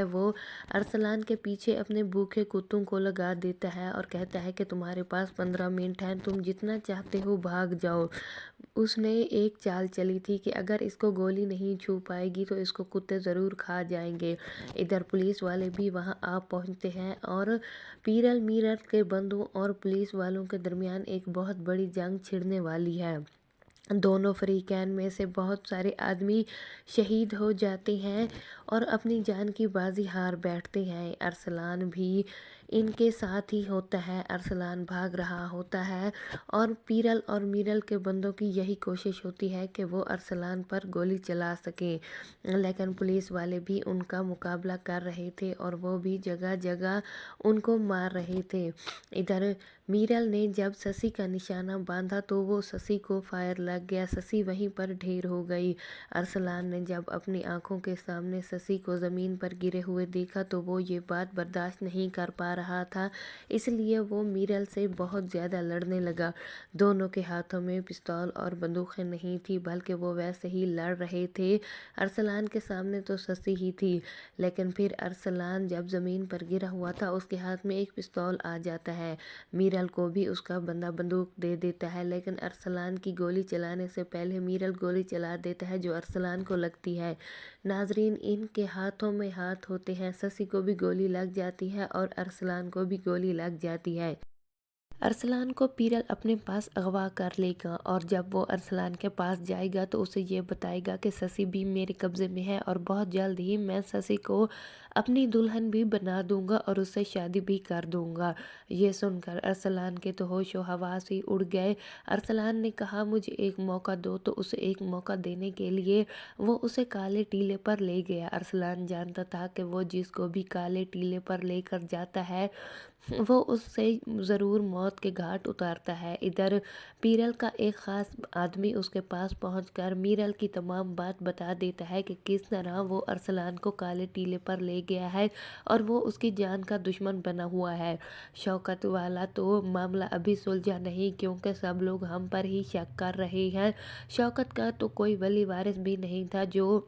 ہے وہ ارسلان کے پیچھے اپنے بھوکے کتوں کو لگا دیتا ہے اور کہتا ہے کہ تمہارے پاس 15 منٹ ہیں، تم جتنا چاہتے ہو بھاگ جاؤ۔ اس نے ایک چال چلی تھی کہ اگر اس کو گولی نہیں چھو پائے گی تو اس کو کتے ضرور کھا جائیں گے۔ ادھر پولیس والے بھی وہاں آ پہنچتے ہیں اور پیرل میرل کے بندوں اور پولیس والوں کے درمیان ایک بہت بڑی جنگ چھڑنے والی ہے۔ دونوں فریقین میں سے بہت سارے آدمی شہید ہو جاتے ہیں اور اپنی جان کی بازی ہار بیٹھتے ہیں۔ ارسلان بھی ان کے ساتھ ہی ہوتا ہے۔ ارسلان بھاگ رہا ہوتا ہے اور پیرل اور میرل کے بندوں کی یہی کوشش ہوتی ہے کہ وہ ارسلان پر گولی چلا سکیں، لیکن پولیس والے بھی ان کا مقابلہ کر رہے تھے اور وہ بھی جگہ جگہ ان کو مار رہے تھے۔ ادھر میرل نے جب سسی کا نشانہ باندھا تو وہ سسی کو فائر لگ گیا، سسی وہیں پر ڈھیر ہو گئی۔ ارسلان نے جب اپنی آنکھوں کے سامنے سسی کو زمین پر گرے ہوئے دیکھا تو وہ یہ بات برداشت نہیں کر پا رہا تھا، اس لیے وہ میرل سے بہت زیادہ لڑنے لگا۔ دونوں کے ہاتھوں میں پستول اور بندوقیں نہیں تھی بلکہ وہ ویسے ہی لڑ رہے تھے۔ ارسلان کے سامنے تو سسی ہی تھی، لیکن پھر ارسلان جب زمین پر گرا ہوا تھا اس کے ہاتھ میں ایک پستول آ جاتا ہے۔ میرل کو بھی اس کا بندہ بندوق دے دیتا ہے، لیکن ارسلان کی گولی چلانے سے پہلے میرل گولی چلا دیتا ہے جو ارسلان کو لگتی ہے۔ ناظرین، ان کے ہاتھوں میں ہاتھ ہوتے ہیں، سسی کو بھی گولی لگ جاتی ہے اور ارسلان کو بھی گولی لگ جاتی ہے۔ ارسلان کو پیرل اپنے پاس اغوا کر لے گا اور جب وہ ارسلان کے پاس جائے گا تو اسے یہ بتائے گا کہ سسی بھی میرے قبضے میں ہے اور بہت جلد ہی میں سسی کو اپنی دلہن بھی بنا دوں گا اور اس سے شادی بھی کر دوں گا۔ یہ سن کر ارسلان کے تو ہوش و حواس ہی اڑ گئے۔ ارسلان نے کہا مجھے ایک موقع دو، تو اسے ایک موقع دینے کے لیے وہ اسے کالے ٹیلے پر لے گیا۔ ارسلان جانتا تھا کہ وہ جس کو بھی کالے ٹیلے پر لے کر جاتا ہے وہ اس سے ضرور موت کے گھاٹ اتارتا ہے۔ ادھر پیرل کا ایک خاص آدمی اس کے پاس پہنچ کر میرل کی تمام بات بتا دیتا ہے کہ کس طرح وہ ارسلان کو کالے ٹیلے پر لے گیا ہے اور وہ اس کی جان کا دشمن بنا ہوا ہے۔ شوکت والا تو معاملہ ابھی سلجھا نہیں کیونکہ سب لوگ ہم پر ہی شک کر رہے ہیں۔ شوکت کا تو کوئی ولی وارث بھی نہیں تھا جو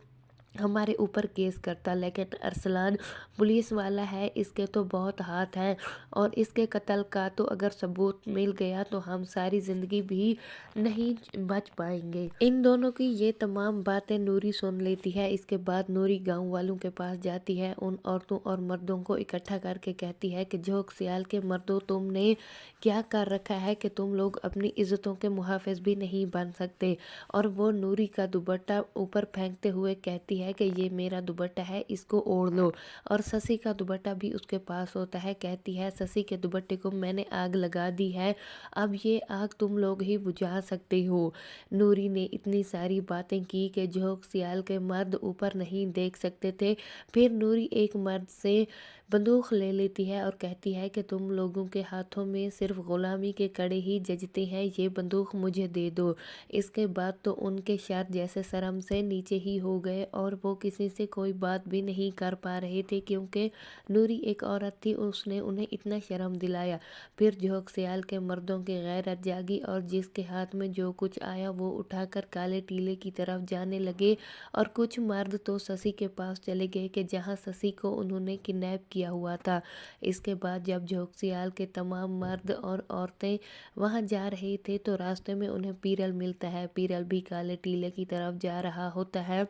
ہمارے اوپر کیس کرتا، لیکن ارسلان پولیس والا ہے، اس کے تو بہت ہاتھ ہیں اور اس کے قتل کا تو اگر ثبوت مل گیا تو ہم ساری زندگی بھی نہیں بچ پائیں گے۔ ان دونوں کی یہ تمام باتیں نوری سن لیتی ہے۔ اس کے بعد نوری گاؤں والوں کے پاس جاتی ہے، ان عورتوں اور مردوں کو اکٹھا کر کے کہتی ہے کہ جھوک سیال کے مردوں، تم نے کیا کر رکھا ہے کہ تم لوگ اپنی عزتوں کے محافظ بھی نہیں بن سکتے؟ اور وہ نوری کا دوپٹہ اوپر پھینکتے ہوئے کہتی ہے کہ یہ میرا دوپٹہ ہے، اس کو اوڑھ لو۔ اور سسی کا دوپٹہ بھی اس کے پاس ہوتا ہے، کہتی ہے سسی کے دوپٹے کو میں نے آگ لگا دی ہے، اب یہ آگ تم لوگ ہی بجھا سکتے ہو۔ نوری نے اتنی ساری باتیں کی کہ جھوک سیال کے مرد اوپر نہیں دیکھ سکتے تھے۔ پھر نوری ایک مرد سے بندوق لے لیتی ہے اور کہتی ہے کہ تم لوگوں کے ہاتھوں میں صرف غلامی کے کڑے ہی جچتے ہیں، یہ بندوق مجھے دے دو۔ اس کے بعد تو ان کے شر جیسے سرم سے نیچے ہی ہو گئے اور وہ کسی سے کوئی بات بھی نہیں کر پا رہے تھے کیونکہ نوری ایک عورت تھی، اس نے انہیں اتنا شرم دلایا۔ پھر جھوک سیال کے مردوں کی غیرت جاگی اور جس کے ہاتھ میں جو کچھ آیا وہ اٹھا کر کالے ٹیلے کی طرف جانے لگے اور کچھ مرد تو سسی کے پاس چلے گئے کہ جہاں سسی کو انہوں نے کڈنیپ کیا ہوا تھا۔ اس کے بعد جب جھوک سیال کے تمام مرد اور عورتیں وہاں جا رہے تھے تو راستے میں انہیں پیرل ملتا ہے۔ پیرل بھی کالے ٹیلے کی طرف جا رہا ہوتا ہے۔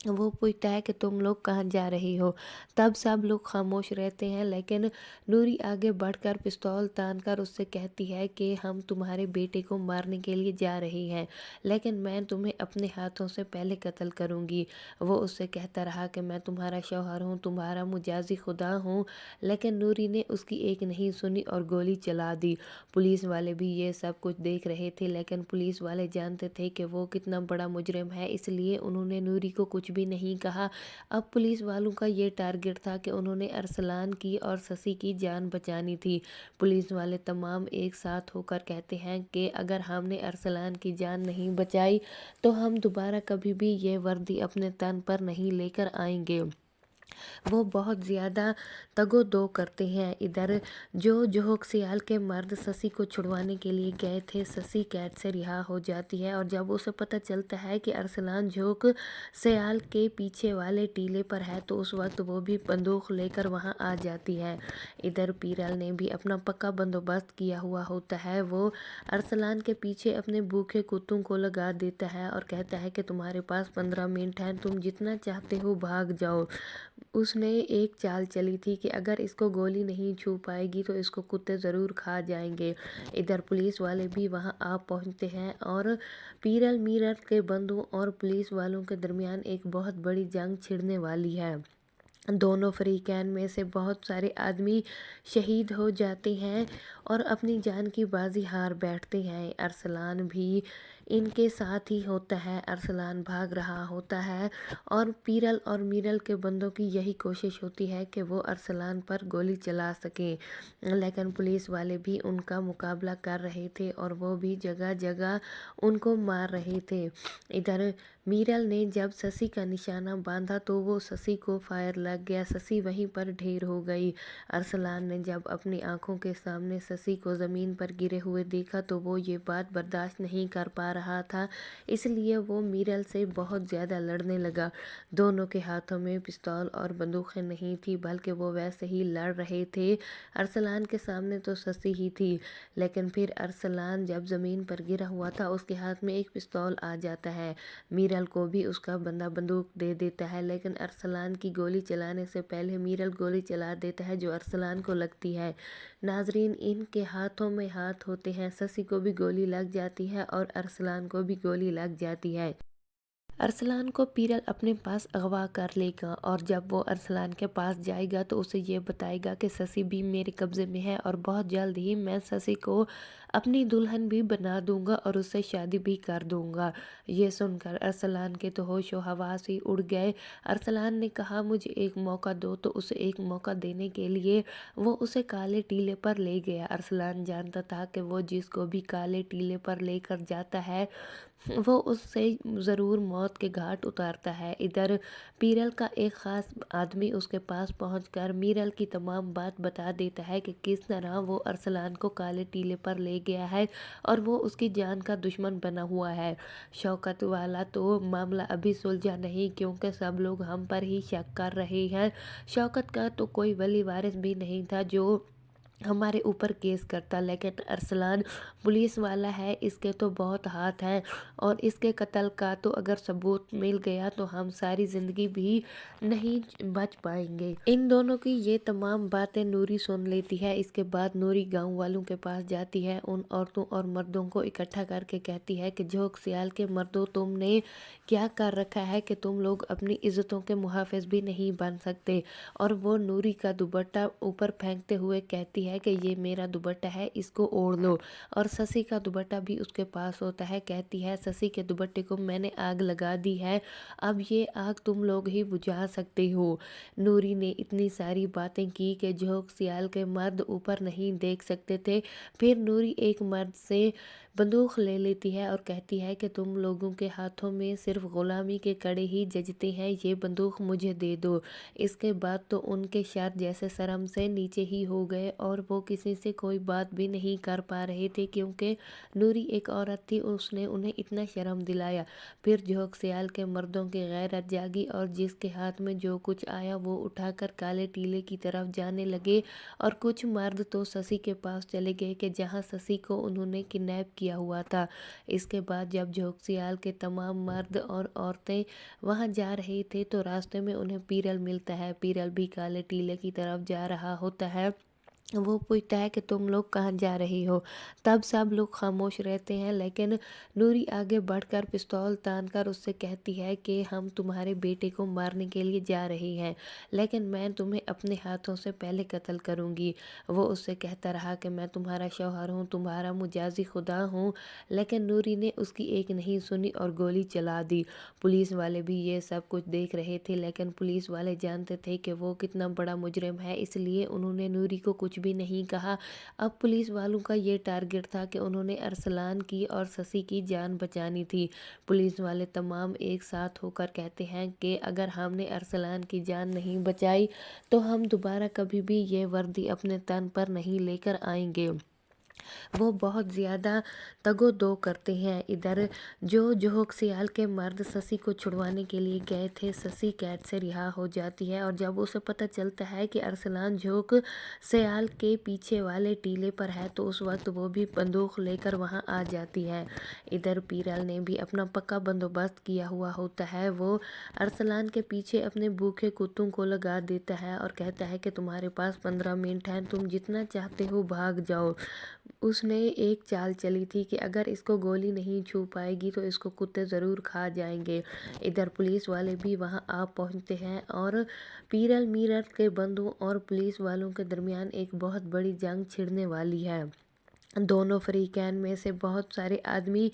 وہ پوچھتا ہے کہ تم لوگ کہاں جا رہے ہو؟ تب سب لوگ خاموش رہتے ہیں، لیکن نوری آگے بڑھ کر پستول تان کر اس سے کہتی ہے کہ ہم تمہارے بیٹے کو مارنے کے لیے جا رہے ہیں، لیکن میں تمہیں اپنے ہاتھوں سے پہلے قتل کروں گی۔ وہ اس سے کہتا رہا کہ میں تمہارا شوہر ہوں، تمہارا مجازی خدا ہوں، لیکن نوری نے اس کی ایک نہیں سنی اور گولی چلا دی۔ پولیس والے بھی یہ سب کچھ دیکھ رہے تھے، لیکن پولیس والے جانتے تھے کہ وہ کتنا بڑا مجرم ہے، اس لیے انہوں نے نوری کو کچھ بھی نہیں کہا۔ اب پولیس والوں کا یہ ٹارگٹ تھا کہ انہوں نے ارسلان کی اور سسی کی جان بچانی تھی۔ پولیس والے تمام ایک ساتھ ہو کر کہتے ہیں کہ اگر ہم نے ارسلان کی جان نہیں بچائی تو ہم دوبارہ کبھی بھی یہ وردی اپنے تن پر نہیں لے کر آئیں گے۔ वो बहुत ज़्यादा तगो-दो करते हैं। इधर जो जोहक सियाल के मर्द शशि को छुड़वाने के लिए गए थे, शशि कैद से रिहा हो जाती है और जब उसे पता चलता है कि अरसलान जोहक सियाल के पीछे वाले टीले पर है तो उस वक्त वो भी बंदूक लेकर वहां आ जाती है। इधर पीरल ने भी अपना पक्का बंदोबस्त किया हुआ होता है। वो अरसलान के पीछे अपने भूखे कुत्तों को लगा देता है और कहता है कि तुम्हारे पास 15 मिनट हैं, तुम जितना चाहते हो भाग जाओ। उसने एक चाल चली थी कि अगर इसको गोली नहीं छू पाएगी तो इसको कुत्ते ज़रूर खा जाएंगे। इधर पुलिस वाले भी वहां आ पहुंचते हैं और पीरल मीरल के बंधुओं और पुलिस वालों के दरमियान एक बहुत बड़ी जंग छिड़ने वाली है। दोनों फरीकैन में से बहुत सारे आदमी शहीद हो जाते हैं और अपनी जान की बाजी हार बैठते हैं। अरसलान भी इनके साथ ही होता है। अरसलान भाग रहा होता है और पीरल और मीरल के बंदों की यही कोशिश होती है कि वो अरसलान पर गोली चला सकें, लेकिन पुलिस वाले भी उनका मुकाबला कर रहे थे और वो भी जगह जगह उनको मार रहे थे। इधर मीरल ने जब शशि का निशाना बांधा तो वो शशि को फायर लग गया। शशि वहीं पर ढेर हो गई। अरसलान ने जब अपनी आंखों के सामने शशि को ज़मीन पर गिरे हुए देखा तो वो ये बात बर्दाश्त नहीं कर पा रहा था, इसलिए वो मीरल से बहुत ज़्यादा लड़ने लगा। दोनों के हाथों में पिस्तौल और बंदूकें नहीं थी, बल्कि वो वैसे ही लड़ रहे थे। अरसलान के सामने तो शशि ही थी, लेकिन फिर अरसलान जब ज़मीन पर गिरा हुआ था उसके हाथ में एक पिस्तौल आ जाता है। मीरल को भी उसका बंदा बंदूक दे देता है, लेकिन अरसलान की गोली चलाने से पहले मीरल गोली चला देता है जो अरसलान को लगती है। नाजरीन, इनके हाथों में हाथ होते हैं। शशि को भी गोली लग जाती है और अरसलान को भी गोली लग जाती है। अरसलान को पीरल अपने पास अगवा कर लेगा और जब वो अरसलान के पास जाएगा तो उसे ये बताएगा कि शशि भी मेरे कब्ज़े में है और बहुत जल्द ही मैं शशि को अपनी दुल्हन भी बना दूंगा और उससे शादी भी कर दूंगा। ये सुनकर अरसलान के तो होश व हवास ही उड़ गए। अरसलान ने कहा, मुझे एक मौका दो। तो उसे एक मौका देने के लिए वो उसे काले टीले पर ले गया। अरसलान जानता था कि वो जिसको भी काले टीले पर लेकर जाता है वो उससे ज़रूर मौत के घाट उतारता है। इधर पीरल का एक ख़ास आदमी उसके पास पहुंचकर मीरल की तमाम बात बता देता है कि किस तरह वो अरसलान को काले टीले पर ले गया है और वो उसकी जान का दुश्मन बना हुआ है। शौकत वाला तो मामला अभी सुलझा नहीं, क्योंकि सब लोग हम पर ही शक कर रहे हैं। शौकत का तो कोई वली वारिस भी नहीं था जो हमारे ऊपर केस करता, लेकिन अरसलान पुलिस वाला है, इसके तो बहुत हाथ हैं और इसके कत्ल का तो अगर सबूत मिल गया तो हम सारी ज़िंदगी भी नहीं बच पाएंगे। इन दोनों की ये तमाम बातें नूरी सुन लेती है। इसके बाद नूरी गांव वालों के पास जाती है, उन औरतों और मर्दों को इकट्ठा करके कहती है कि जोहक सियाल के मर्दों, तुमने क्या कर रखा है कि तुम लोग अपनी इज्जतों के मुहाफिज भी नहीं बन सकते। और वो नूरी का दुपट्टा ऊपर फेंकते हुए कहती है कि ये मेरा दुपट्टा है, इसको ओढ़ लो। और शशि का दुपट्टा भी उसके पास होता है। कहती है, शशि के दुपट्टे को मैंने आग लगा दी है, अब ये आग तुम लोग ही बुझा सकते हो। नूरी ने इतनी सारी बातें की कि जोहक सियाल के मर्द ऊपर नहीं देख सकते थे। फिर नूरी एक मर्द से बंदूक ले लेती है और कहती है कि तुम लोगों के हाथों में सिर्फ गुलामी के कड़े ही जचते हैं, ये बंदूक मुझे दे दो। इसके बाद तो उनके शायद जैसे शर्म से नीचे ही हो गए और वो किसी से कोई बात भी नहीं कर पा रहे थे, क्योंकि नूरी एक औरत थी, उसने उन्हें इतना शर्म दिलाया। फिर जोहक सियाल के मर्दों की गैरत जागी और जिसके हाथ में जो कुछ आया वो उठाकर काले टीले की तरफ जाने लगे। और कुछ मर्द तो शशि के पास चले गए कि जहाँ शशि को उन्होंने किडनैप किया हुआ था। इसके बाद जब जोहक सियाल के तमाम मर्द और औरतें वहां जा रहे थे तो रास्ते में उन्हें पीरल मिलता है। पीरल भी काले टीले की तरफ जा रहा होता है। वो पूछता है कि तुम लोग कहाँ जा रही हो। तब सब लोग खामोश रहते हैं, लेकिन नूरी आगे बढ़कर पिस्तौल तानकर उससे कहती है कि हम तुम्हारे बेटे को मारने के लिए जा रही हैं, लेकिन मैं तुम्हें अपने हाथों से पहले कत्ल करूंगी। वो उससे कहता रहा कि मैं तुम्हारा शौहर हूँ, तुम्हारा मुजाजी खुदा हूँ, लेकिन नूरी ने उसकी एक नहीं सुनी और गोली चला दी। पुलिस वाले भी ये सब कुछ देख रहे थे, लेकिन पुलिस वाले जानते थे कि वो कितना बड़ा मुजरिम है, इसलिए उन्होंने नूरी को कुछ कुछ भी नहीं कहा। अब पुलिस वालों का ये टारगेट था कि उन्होंने अरसलान की और शशि की जान बचानी थी। पुलिस वाले तमाम एक साथ होकर कहते हैं कि अगर हमने अरसलान की जान नहीं बचाई तो हम दोबारा कभी भी ये वर्दी अपने तन पर नहीं लेकर आएंगे। वो बहुत ज़्यादा तगो-दो करते हैं। इधर जो जोहक सियाल के मर्द शशि को छुड़वाने के लिए गए थे, शशि कैद से रिहा हो जाती है और जब उसे पता चलता है कि अरसलान जोहक सियाल के पीछे वाले टीले पर है तो उस वक्त वो भी बंदूक लेकर वहां आ जाती है। इधर पीरल ने भी अपना पक्का बंदोबस्त किया हुआ होता है। वो अरसलान के पीछे अपने भूखे कुत्तों को लगा देता है और कहता है कि तुम्हारे पास 15 मिनट हैं, तुम जितना चाहते हो भाग जाओ। उसने एक चाल चली थी कि अगर इसको गोली नहीं छू पाएगी तो इसको कुत्ते ज़रूर खा जाएंगे। इधर पुलिस वाले भी वहां आ पहुंचते हैं और पीरल मीरर के बंदों और पुलिस वालों के दरमियान एक बहुत बड़ी जंग छिड़ने वाली है। दोनों फरीकैन में से बहुत सारे आदमी